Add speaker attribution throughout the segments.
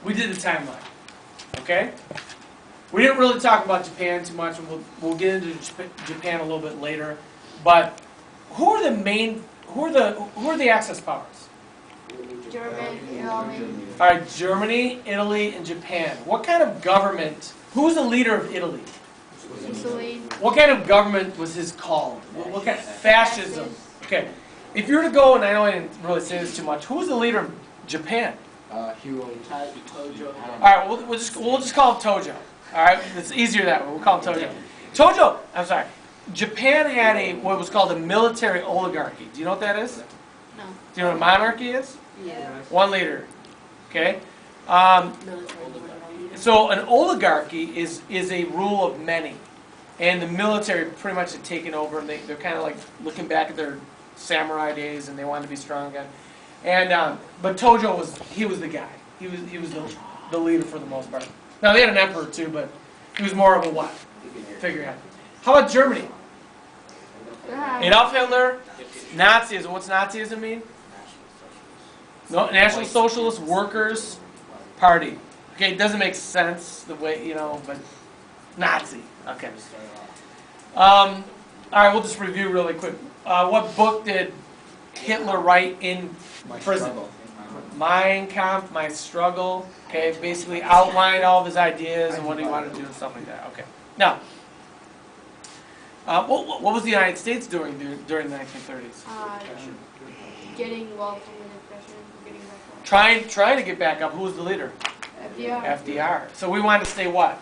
Speaker 1: we did the timeline. Okay? We didn't really talk about Japan too much, and we'll get into Japan a little bit later. But who are the Axis powers?
Speaker 2: German, Italy.
Speaker 1: All right, Germany, Italy, and Japan. What kind of government? Who's the leader of Italy?
Speaker 2: Mussolini.
Speaker 1: What kind of government was his called? What kind of fascism? Okay, if you were to go, and I know I didn't really say this too much, who's the leader of Japan?
Speaker 3: Tojo.
Speaker 1: All right, we'll just call him Tojo. All right, it's easier that way. We'll call him Tojo. Tojo. I'm sorry. Japan had what was called a military oligarchy. Do you know what that is?
Speaker 2: No.
Speaker 1: Do you know what a monarchy is?
Speaker 2: Yeah.
Speaker 1: One leader. Okay. So an oligarchy is a rule of many, and the military pretty much had taken over, and they're kind of like looking back at their samurai days, and they wanted to be strong again. And but Tojo was the guy. He was the leader for the most part. Now they had an emperor too, but he was more of a what? Figurehead. How about Germany? Adolf Hitler, Nazism. What's Nazism mean? No, National Socialist Workers Party. Okay, it doesn't make sense the way, but Nazi. Okay. All right, we'll just review really quick. What book did Hitler write in prison? Mein Kampf, My Struggle. Okay, basically outlined all of his ideas and what he wanted to do and stuff like that. Okay. Now, what was the United States doing during the 1930s?
Speaker 2: Getting well from the depression, getting back up.
Speaker 1: Trying to get back up. Who was the leader?
Speaker 2: FDR.
Speaker 1: FDR. So we wanted to stay what?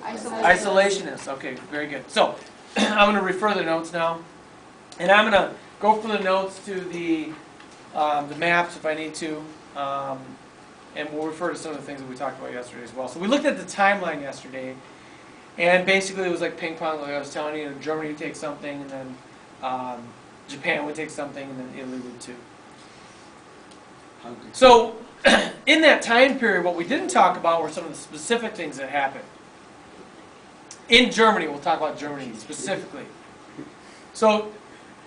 Speaker 1: Isolationists. Okay, very good. So I'm going to refer the notes now, and I'm going to go from the notes to the maps if I need to, and we'll refer to some of the things that we talked about yesterday as well. So we looked at the timeline yesterday, and basically it was like ping pong, like I was telling you. Germany would take something, and then Japan would take something, and then Italy would too. So in that time period, what we didn't talk about were some of the specific things that happened. In Germany, we'll talk about Germany specifically. So,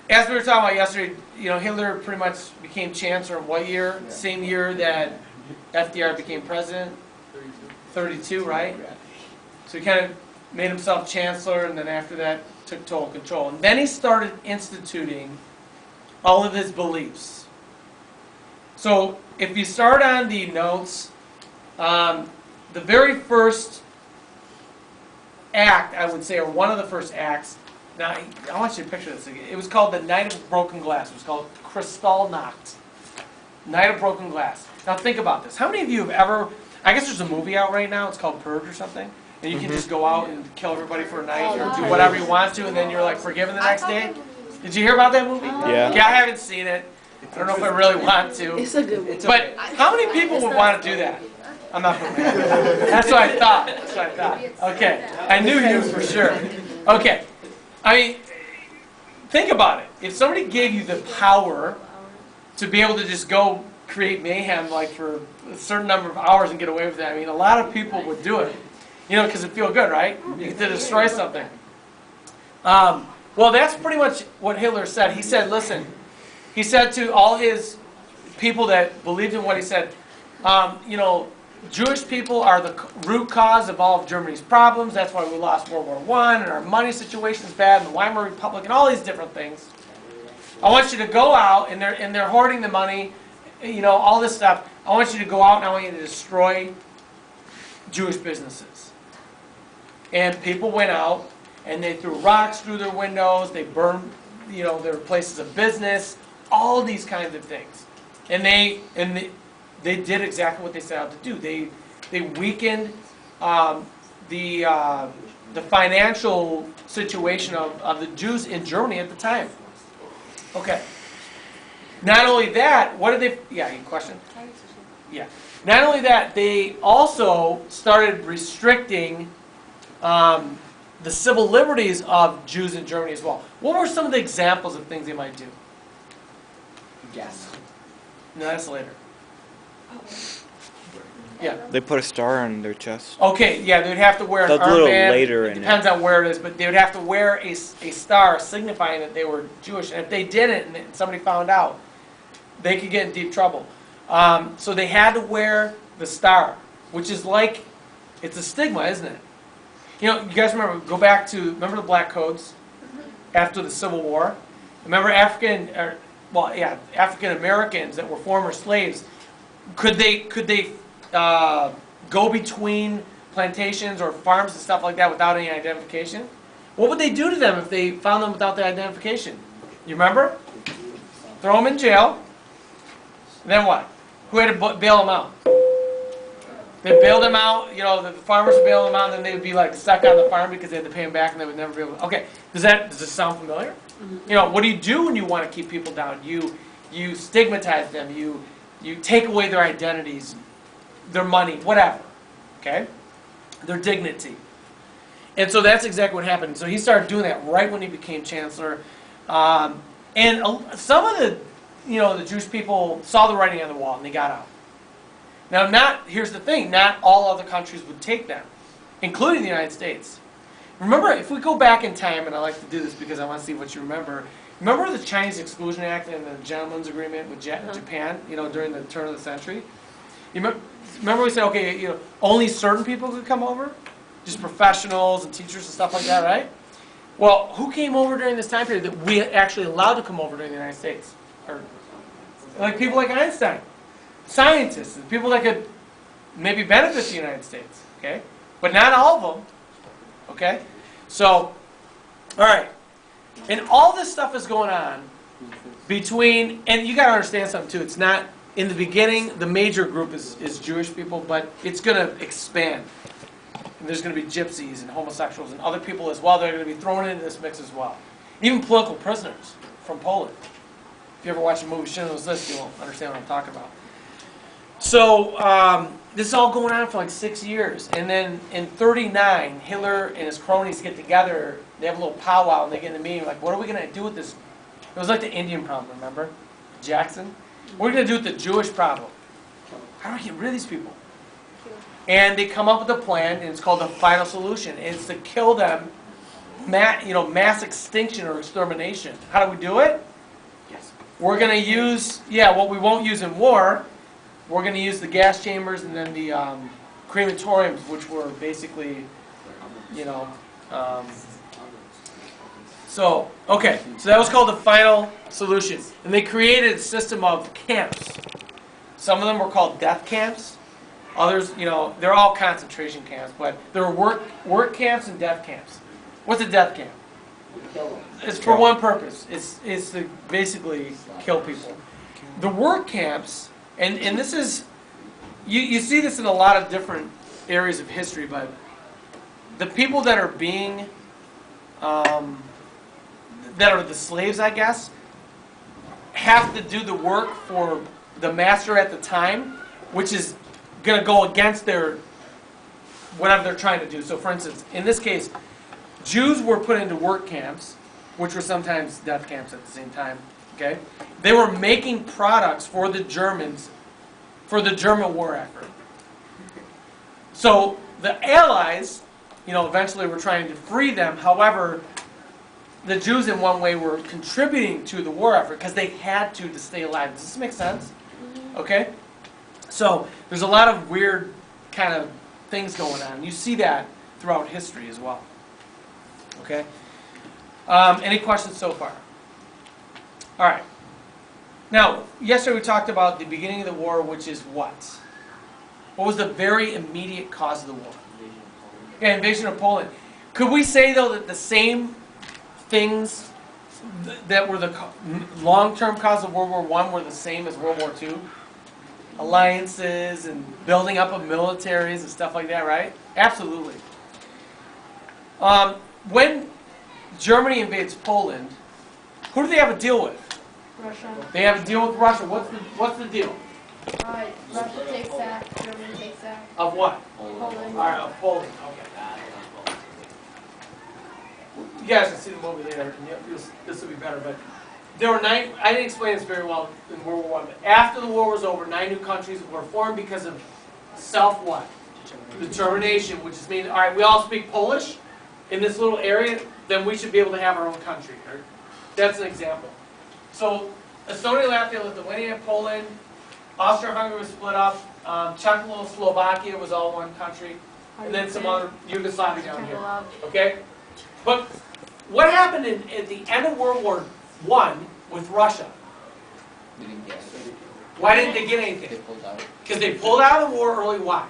Speaker 1: as we were talking about yesterday, Hitler pretty much became chancellor in what year? Same year that FDR became president? 32, right? So he kind of made himself chancellor, and then after that took total control. And then he started instituting all of his beliefs. So, if you start on the notes, the very first act, I would say, or one of the first acts, now I want you to picture this. It was called the Night of Broken Glass. It was called Kristallnacht. Night of Broken Glass. Now think about this. How many of you have ever, I guess there's a movie out right now, it's called Purge or something, and you can just go out and kill everybody for a night or do whatever you want to, and then you're like forgiven the next day? Did you hear about that movie?
Speaker 4: Yeah.
Speaker 1: Okay, I haven't seen it. I don't know if I really want to.
Speaker 5: It's a good one.
Speaker 1: But how many people would want to do that? I'm not from there. That's what I thought. That's what I thought. Okay. I knew you for sure. Okay. I mean, think about it. If somebody gave you the power to be able to just go create mayhem like for a certain number of hours and get away with that, I mean, a lot of people would do it. Because it feels good, right? You get to destroy something. Well, that's pretty much what Hitler said. He said, listen, he said to all his people that believed in what he said, Jewish people are the root cause of all of Germany's problems. That's why we lost World War I, and our money situation is bad, and the Weimar Republic, and all these different things. I want you to go out, and they're hoarding the money, all this stuff. I want you to go out, and I want you to destroy Jewish businesses. And people went out, and they threw rocks through their windows. They burned, their places of business. All these kinds of things, and they did exactly what they set out to do. They weakened the financial situation of the Jews in Germany at the time. Okay. Not only that, what did they? Yeah, any question? Yeah. Not only that, they also started restricting the civil liberties of Jews in Germany as well. What were some of the examples of things they might do?
Speaker 3: Yes.
Speaker 1: No, that's later. Yeah.
Speaker 4: They put a star on their chest.
Speaker 1: Okay, yeah, they would have to wear an
Speaker 4: That's a little
Speaker 1: armband.
Speaker 4: later
Speaker 1: It
Speaker 4: in
Speaker 1: depends on where it is, but they would have to wear a star signifying that they were Jewish. And if they didn't and somebody found out, they could get in deep trouble. So they had to wear the star. which is like, it's a stigma, isn't it? You know, you guys remember the Black Codes after the Civil War? Remember African Americans that were former slaves, could they go between plantations or farms and stuff like that without any identification? What would they do to them if they found them without their identification? You remember? Throw them in jail. And then what? Who had to bail them out? They bailed them out, you know, the farmers would bail them out, and then they would be like stuck on the farm because they had to pay them back and they would never be able to. Okay, does this sound familiar? Mm-hmm. You know, what do you do when you want to keep people down? You stigmatize them, you take away their identities, their money, whatever. Okay? Their dignity. And so that's exactly what happened. So he started doing that right when he became chancellor. And some of the Jewish people saw the writing on the wall and they got out. Now, here's the thing, not all other countries would take them, including the United States. Remember, if we go back in time, and I like to do this because I want to see what you remember. Remember the Chinese Exclusion Act and the Gentleman's Agreement with Japan, you know, during the turn of the century? You remember we said, okay, you know, only certain people could come over? Just professionals and teachers and stuff like that, right? Well, who came over during this time period that we actually allowed to come over during the United States? Or, like people like Einstein. Scientists, and people that could maybe benefit the United States, okay? But not all of them, okay? So, all right. And all this stuff is going on between, and you got to understand something too, it's not, in the beginning, the major group is Jewish people, but it's going to expand. And there's going to be gypsies and homosexuals and other people as well that are going to be thrown into this mix as well. Even political prisoners from Poland. If you ever watch the movie Schindler's List, you'll understand what I'm talking about. So this is all going on for like 6 years. And then in 1939, Hitler and his cronies get together. They have a little powwow and they get in the meeting like, what are we going to do with this? It was like the Indian problem, remember? Jackson? What are we going to do with the Jewish problem? How do we get rid of these people? And they come up with a plan, and it's called the final solution. It's to kill them, mass extinction or extermination. How do we do it? Yes. We're going to use, what we won't use in war, we're going to use the gas chambers and then the crematoriums, which were basically, so that was called the final solution. And they created a system of camps. Some of them were called death camps. Others, they're all concentration camps, but there were work camps and death camps. What's a death camp? It's for one purpose. It's to basically kill people. The work camps, and this is, you see this in a lot of different areas of history, but the people that are being, that are the slaves, I guess, have to do the work for the master at the time, which is going to go against their, whatever they're trying to do. So for instance, in this case, Jews were put into work camps, which were sometimes death camps at the same time. Okay? They were making products for the Germans, for the German war effort. So the Allies, eventually were trying to free them. However, the Jews in one way were contributing to the war effort because they had to stay alive. Does this make sense? Okay? So there's a lot of weird kind of things going on. You see that throughout history as well. Okay? Any questions so far? All right. Now, yesterday we talked about the beginning of the war, which is what? What was the very immediate cause of the war? Yeah, invasion of Poland. Could we say, though, that the same things that were the long-term cause of World War I were the same as World War II? Alliances and building up of militaries and stuff like that, right? Absolutely. When Germany invades Poland, who do they have a deal with?
Speaker 2: Russia.
Speaker 1: They have a deal with Russia. What's the deal?
Speaker 2: Russia takes that, Germany takes that.
Speaker 1: Of what?
Speaker 2: Poland.
Speaker 1: All right, of Poland. Okay. You guys can see the movie later, and this will be better. But there were 9. I didn't explain this very well in World War I. But after the war was over, 9 new countries were formed because of self what? Determination, which is meaning, all right, we all speak Polish in this little area, then we should be able to have our own country. Right? That's an example. So Estonia, Latvia, Lithuania, Poland, Austria-Hungary was split up. Czechoslovakia was all one country, and then some other Yugoslavia down here. Okay? But what happened at the end of World War I with Russia?
Speaker 3: They didn't get it.
Speaker 1: Why didn't they get
Speaker 3: They
Speaker 1: anything?
Speaker 3: pulled out.
Speaker 1: Because they pulled out of the war early. Why?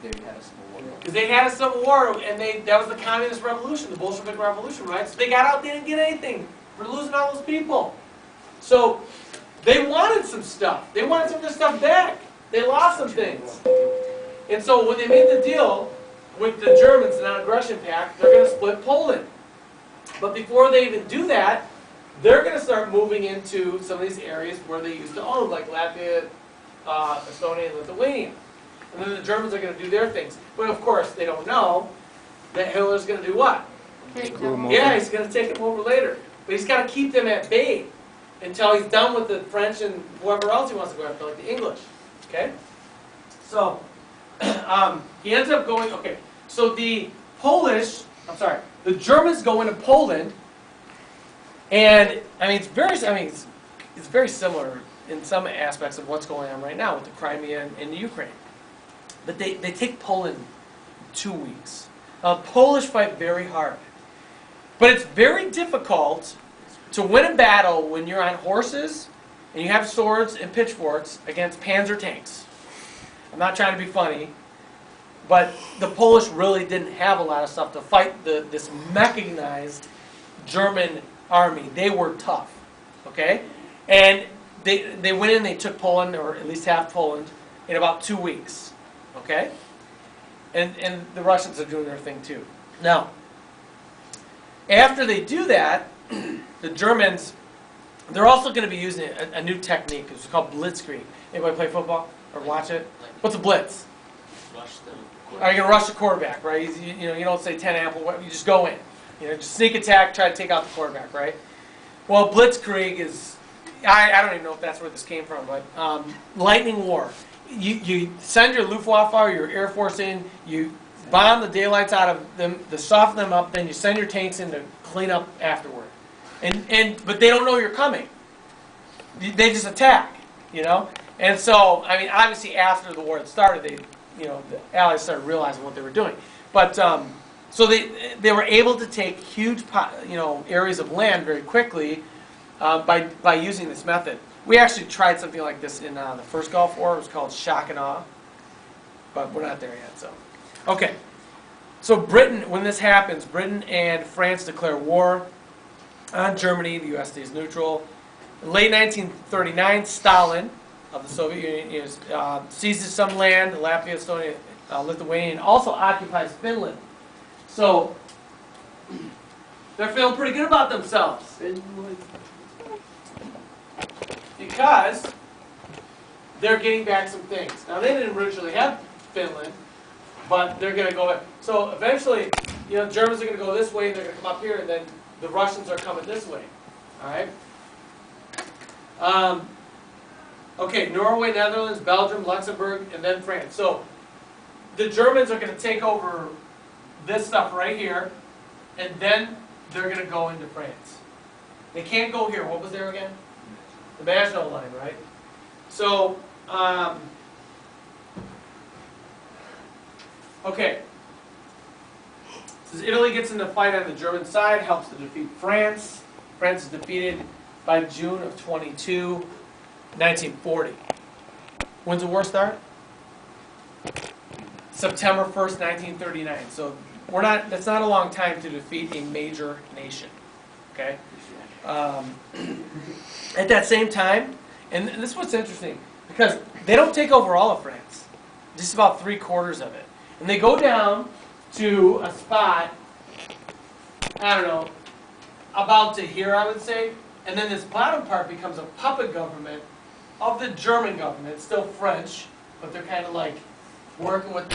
Speaker 3: They had a civil war.
Speaker 1: Because they had a civil war, and that was the communist revolution, the Bolshevik revolution, right? So they got out, they didn't get anything. We're losing all those people. So they wanted some stuff. They wanted some of their stuff back. They lost some things. And so when they made the deal with the Germans, the non-aggression pact, they're going to split Poland. But before they even do that, they're going to start moving into some of these areas where they used to own, like Latvia, Estonia, and Lithuania. And then the Germans are going to do their things. But of course, they don't know that Hitler's going to do what?
Speaker 4: Screw 'em over.
Speaker 1: Yeah, he's going to take them over later. But he's got to keep them at bay until he's done with the French and whoever else he wants to go after, like the English. Okay? So, he ends up going, okay, so the Germans go into Poland, and, I mean, it's very similar in some aspects of what's going on right now with the Crimea and the Ukraine. But they take Poland in 2 weeks. Polish fight very hard. But it's very difficult to win a battle when you're on horses and you have swords and pitchforks against panzer tanks. I'm not trying to be funny, but the Polish really didn't have a lot of stuff to fight this mechanized German army. They were tough, okay? And they went in, they took Poland, or at least half Poland, in about 2 weeks, okay? And the Russians are doing their thing too. Now, after they do that, the Germans, they're also going to be using a new technique. It's called blitzkrieg. Anybody play football or watch it? What's a blitz? Are you going to rush the quarterback, right? You don't say 10 ample, you just go in. Just sneak attack, try to take out the quarterback, right? Well, blitzkrieg is, I don't even know if that's where this came from, but lightning war. You send your Luftwaffe or your Air Force in, you bomb the daylights out of them to soften them up, then you send your tanks in to clean up afterward. But they don't know you're coming. They just attack, And so, I mean, obviously after the war had started, the Allies started realizing what they were doing. But so they were able to take huge areas of land very quickly by using this method. We actually tried something like this in the first Gulf War. It was called shock and awe, but we're not there yet. So, okay. So Britain, when this happens, Britain and France declare war on Germany. The U.S. stays neutral. In late 1939, Stalin of the Soviet Union seizes some land, Latvia, Estonia, Lithuania, and also occupies Finland. So they're feeling pretty good about themselves because they're getting back some things. Now they didn't originally have Finland, but they're going to go. So eventually, Germans are going to go this way, and they're going to come up here, and then the Russians are coming this way. All right. Okay, Norway, Netherlands, Belgium, Luxembourg, and then France. So the Germans are going to take over this stuff right here, and then they're going to go into France. They can't go here. What was there again? The Maginot Line, right? So, okay. Says Italy gets in the fight on the German side, helps to defeat France. France is defeated by June of 1940. When's the war start? September 1st, 1939. So that's not a long time to defeat a major nation. Okay? At that same time, and this is what's interesting, because they don't take over all of France, just about 3/4 of it. And they go down to a spot, I don't know, about to here, I would say, and then this bottom part becomes a puppet government of the German government. It's still French, but they're kind of like working with